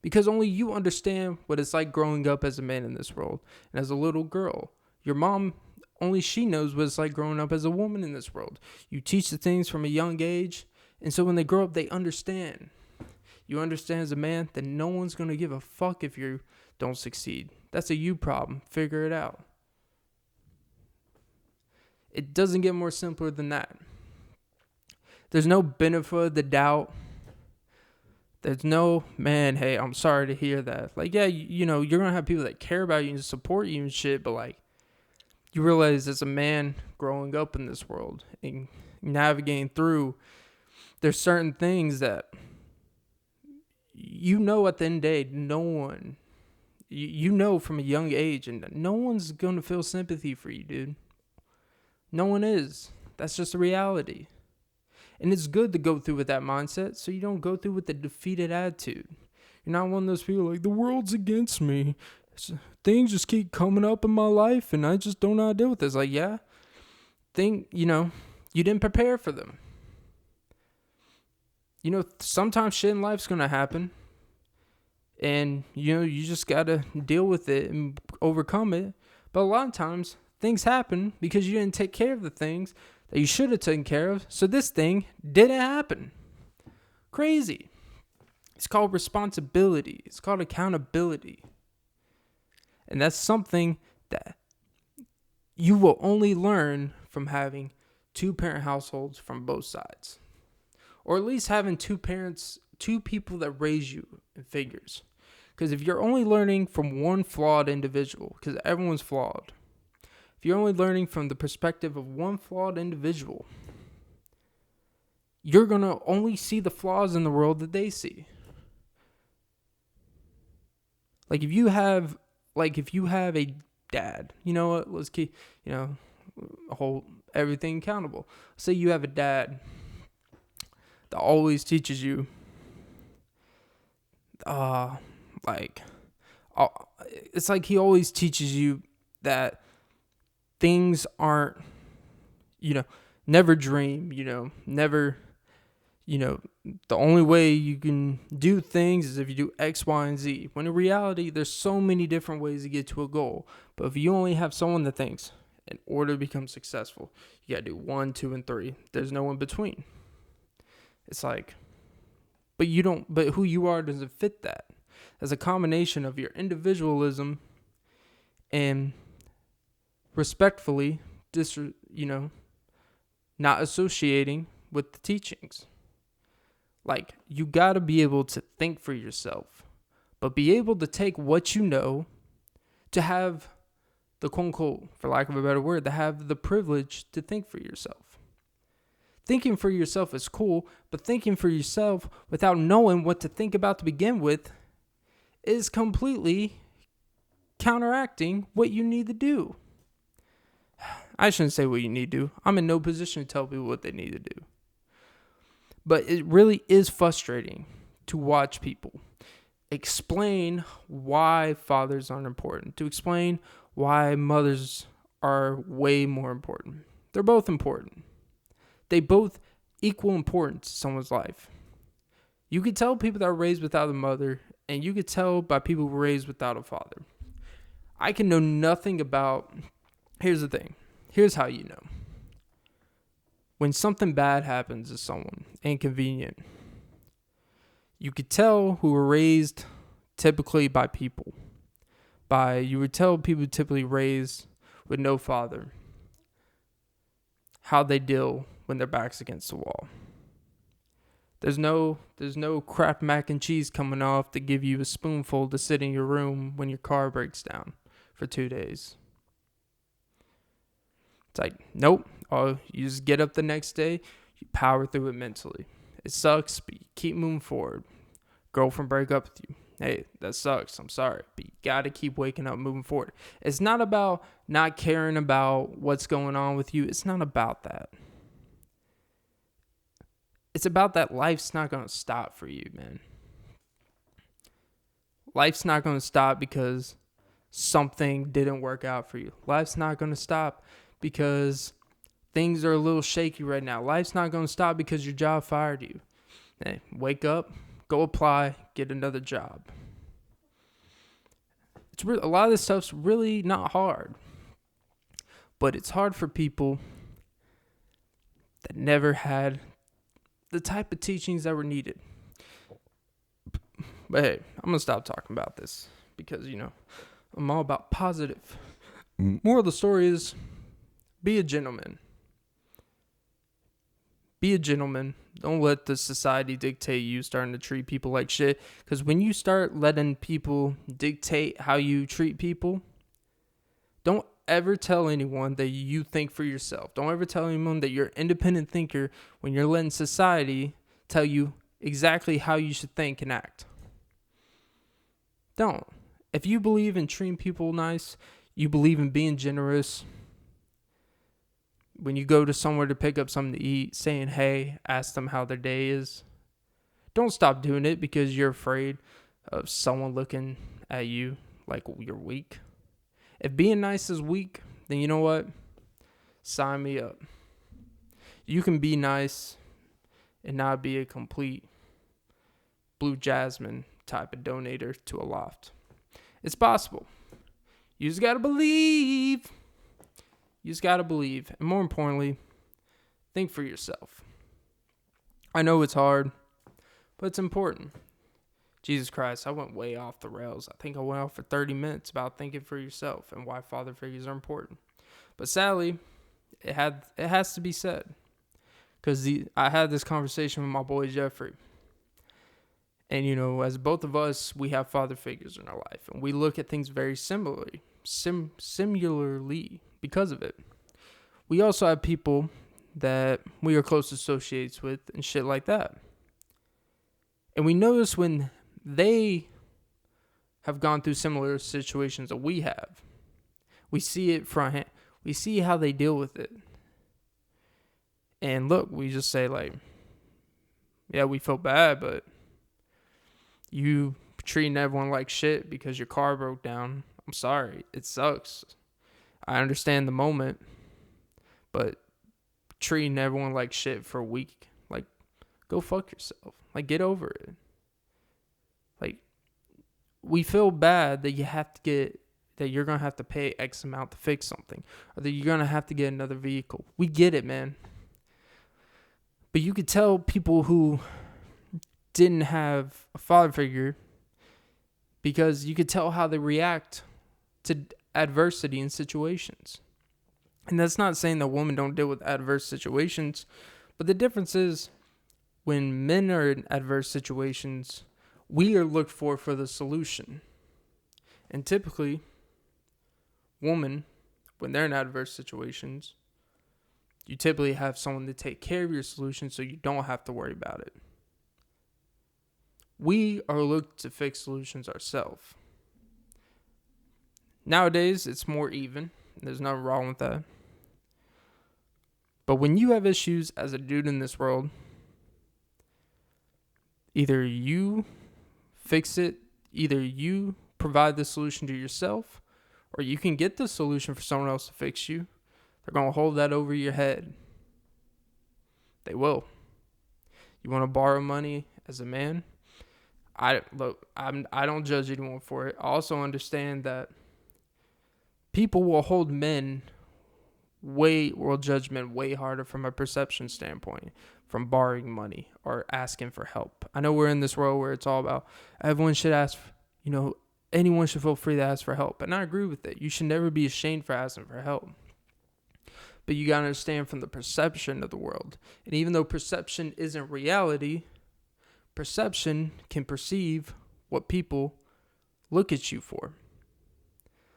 Because only you understand what it's like growing up as a man in this world. And as a little girl, your mom, only she knows what it's like growing up as a woman in this world. You teach the things from a young age, and so when they grow up, they understand. You understand as a man that no one's going to give a fuck if you don't succeed. That's a you problem. Figure it out. It doesn't get more simpler than that. There's no benefit of the doubt. There's no, man, hey, I'm sorry to hear that. Like, yeah, you're going to have people that care about you and support you and shit, but like, you realize as a man growing up in this world and navigating through, there's certain things that at the end of the day, no one, from a young age, and no one's going to feel sympathy for you, dude. No one is. That's just a reality. And it's good to go through with that mindset so you don't go through with the defeated attitude. You're not one of those people like, the world's against me. Things just keep coming up in my life and I just don't know how to deal with this. Like, yeah, you didn't prepare for them. Sometimes shit in life's going to happen. And, you just got to deal with it and overcome it. But a lot of times, things happen because you didn't take care of the things that you should have taken care of. So this thing didn't happen. Crazy. It's called responsibility. It's called accountability. And that's something that you will only learn from having two-parent households from both sides. Or at least having two people that raise you in figures. Because if you're only learning from one flawed individual, because everyone's flawed, if you're only learning from the perspective of one flawed individual, you're going to only see the flaws in the world that they see. Like if you have a dad, you know what, let's keep, hold everything accountable. Say you have a dad that always teaches you, it's like he always teaches you that things aren't, never dream, never, the only way you can do things is if you do X, Y, and Z. When in reality, there's so many different ways to get to a goal. But if you only have someone that thinks, in order to become successful, you got to do 1, 2, and 3. There's no in between. It's like, but who you are doesn't fit that. As a combination of your individualism and respectfully, not associating with the teachings. Like, you got to be able to think for yourself, but be able to take what you know to have the quote unquote, for lack of a better word, to have the privilege to think for yourself. Thinking for yourself is cool, but thinking for yourself without knowing what to think about to begin with is completely counteracting what you need to do. I shouldn't say what you need to do. I'm in no position to tell people what they need to do. But it really is frustrating to watch people explain why fathers aren't important, to explain why mothers are way more important. They're both important. They both equal importance to someone's life. You could tell people that are raised without a mother, and you could tell by people who were raised without a father. I can know nothing about, here's the thing, here's how you know. When something bad happens to someone, inconvenient, you could tell who were raised typically by people. You would tell people typically raised with no father how they deal when their back's against the wall. There's no Kraft mac and cheese coming off to give you a spoonful to sit in your room when your car breaks down for 2 days. It's like, nope. Oh, you just get up the next day, you power through it mentally. It sucks, but you keep moving forward. Girlfriend break up with you. Hey, that sucks. I'm sorry. But you got to keep waking up, moving forward. It's not about not caring about what's going on with you. It's not about that. It's about that life's not going to stop for you, man. Life's not going to stop because something didn't work out for you. Life's not going to stop because things are a little shaky right now. Life's not going to stop because your job fired you. Hey, wake up, go apply, get another job. A lot of this stuff's really not hard. But it's hard for people that never had the type of teachings that were needed. But hey, I'm going to stop talking about this because, I'm all about positive. Moral of the story is, be a gentleman. Be a gentleman. Don't let the society dictate you starting to treat people like shit. Because when you start letting people dictate how you treat people, don't ever tell anyone that you think for yourself. Don't ever tell anyone that you're an independent thinker when you're letting society tell you exactly how you should think and act. Don't. If you believe in treating people nice, you believe in being generous, when you go to somewhere to pick up something to eat, saying, hey, ask them how their day is. Don't stop doing it because you're afraid of someone looking at you like you're weak. If being nice is weak, then you know what? Sign me up. You can be nice and not be a complete Blue Jasmine type of donator to a loft. It's possible. You just got to believe. You just got to believe. And more importantly, think for yourself. I know it's hard, but it's important. Jesus Christ, I went way off the rails. I think I went off for 30 minutes about thinking for yourself and why father figures are important. But sadly, it has to be said. Because I had this conversation with my boy Jeffrey. And, as both of us, we have father figures in our life. And we look at things very similarly because of it. We also have people that we are close associates with and shit like that. And we notice when they have gone through similar situations that we have. We see it we see how they deal with it. And look, we just say like, yeah, we feel bad, but you treating everyone like shit because your car broke down. I'm sorry. It sucks. I understand the moment, but treating everyone like shit for a week, like, go fuck yourself. Like, get over it. Like, we feel bad that you're going to have to pay X amount to fix something, or that you're going to have to get another vehicle. We get it, man. But you could tell people who didn't have a father figure, because you could tell how they react to adversity in situations. And that's not saying that women don't deal with adverse situations, but the difference is when men are in adverse situations, we are looked for the solution. And typically, women, when they're in adverse situations, you typically have someone to take care of your solution so you don't have to worry about it. We are looked to fix solutions ourselves. Nowadays, it's more even. There's nothing wrong with that. But when you have issues as a dude in this world, either you fix it, either you provide the solution to yourself, or you can get the solution for someone else to fix you. They're going to hold that over your head. They will. You want to borrow money as a man? I don't judge anyone for it. I also understand that people will hold men judgment way harder from a perception standpoint, from borrowing money or asking for help. I know we're in this world where it's all about everyone should ask, anyone should feel free to ask for help. And I agree with it. You should never be ashamed for asking for help. But you got to understand from the perception of the world. And even though perception isn't reality, perception can perceive what people look at you for.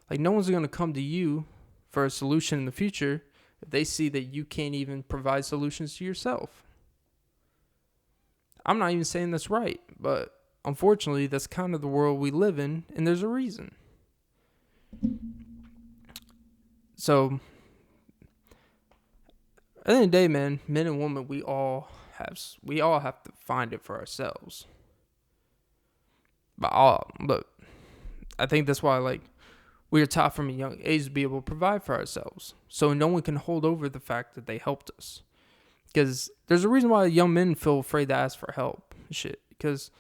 Like, no one's going to come to you for a solution in the future if they see that you can't even provide solutions to yourself. I'm not even saying that's right, but unfortunately, that's kind of the world we live in, and there's a reason. So, at the end of the day, man, men and women, we all have to find it for ourselves. But I think that's why, we are taught from a young age to be able to provide for ourselves. So no one can hold over the fact that they helped us. Because there's a reason why young men feel afraid to ask for help and shit. Because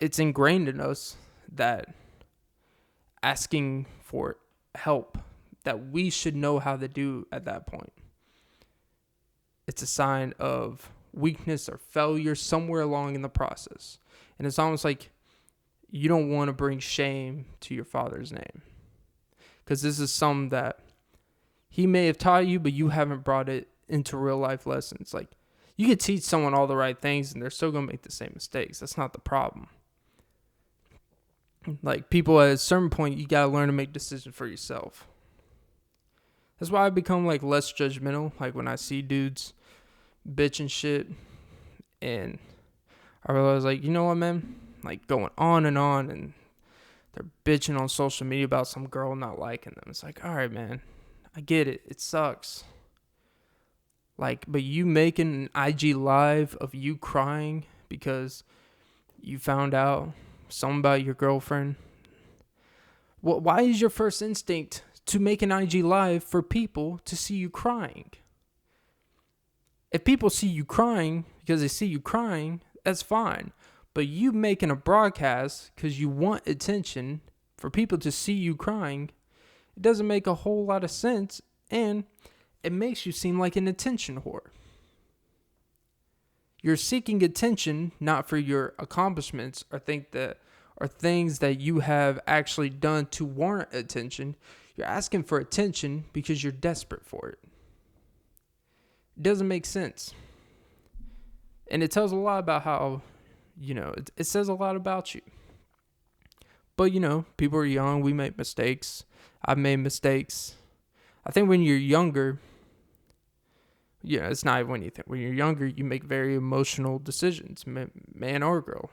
it's ingrained in us that asking for help, that we should know how to do at that point. It's a sign of weakness or failure somewhere along in the process. And it's almost like you don't want to bring shame to your father's name. Because this is something that he may have taught you, but you haven't brought it into real life lessons. Like, you could teach someone all the right things and they're still going to make the same mistakes. That's not the problem. Like, people at a certain point, you got to learn to make decisions for yourself. That's why I become less judgmental. Like, when I see dudes bitch and shit, and I realize you know what, man? Going on and they're bitching on social media about some girl not liking them. It's all right, man, I get it. It sucks. But you making an IG live of you crying because you found out something about your girlfriend. Why is your first instinct to make an IG live for people to see you crying? If people see you crying because they see you crying, that's fine. But you making a broadcast because you want attention for people to see you crying, it doesn't make a whole lot of sense. and it makes you seem like an attention whore. You're seeking attention not for your accomplishments or things that you have actually done to warrant attention. You're asking for attention because you're desperate for it. It doesn't make sense. And it tells a lot about how, it says a lot about you. But, people are young. We make mistakes. I've made mistakes. I think when you're younger, it's not even when you think. When you're younger, you make very emotional decisions, man or girl.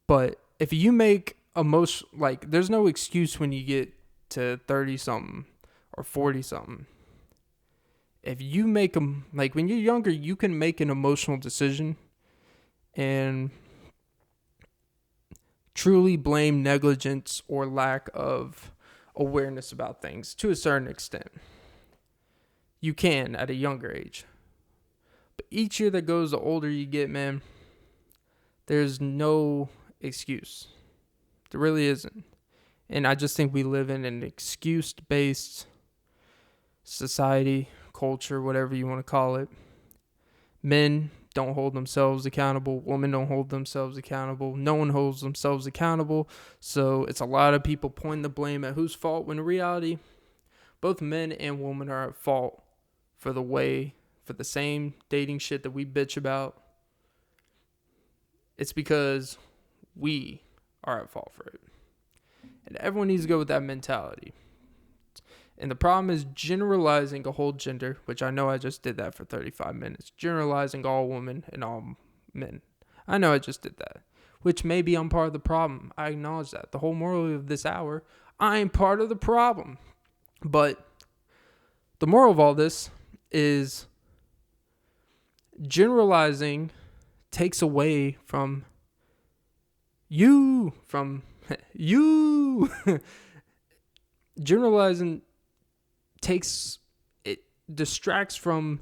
But if you make there's no excuse when you get to 30-something or 40-something. If you make them, when you're younger, you can make an emotional decision and truly blame negligence or lack of awareness about things to a certain extent. You can at a younger age. But each year that goes, the older you get, man, there's no excuse. There really isn't. And I just think we live in an excuse-based society, culture, whatever you want to call it. Men don't hold themselves accountable. Women don't hold themselves accountable. No one holds themselves accountable. So it's a lot of people pointing the blame at whose fault, when in reality, both men and women are at fault for the same dating shit that we bitch about. It's because we are at fault for it. And everyone needs to go with that mentality. And the problem is generalizing a whole gender, which I know I just did that for 35 minutes. Generalizing all women and all men. I know I just did that. Which maybe I'm part of the problem. I acknowledge that. The whole moral of this hour, I'm part of the problem. But the moral of all this is generalizing takes away from you. Generalizing distracts from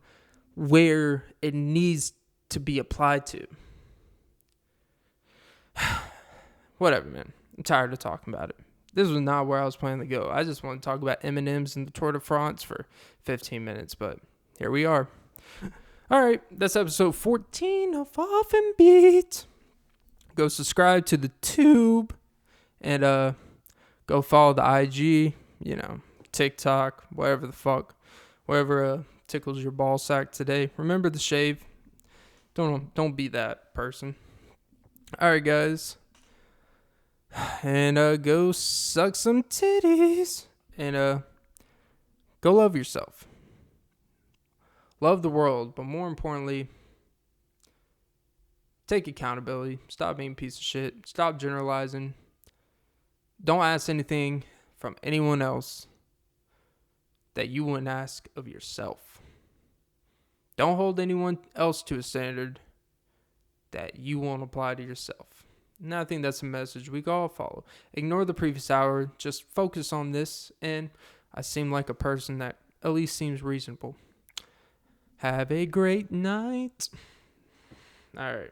where it needs to be applied to. Whatever, man. I'm tired of talking about it. This was not where I was planning to go. I just want to talk about M&Ms and the Tour de France for 15 minutes, but here we are. All right, that's episode 14 of Off and Beat. Go subscribe to the tube and go follow the IG, TikTok, whatever the fuck, whatever tickles your ball sack today. Remember the shave. Don't be that person. All right, guys. And go suck some titties and go love yourself. Love the world, but more importantly, take accountability. Stop being a piece of shit. Stop generalizing. Don't ask anything from anyone else that you wouldn't ask of yourself. Don't hold anyone else to a standard that you won't apply to yourself. And I think that's a message we can all follow. Ignore the previous hour. Just focus on this. And I seem like a person that at least seems reasonable. Have a great night. All right.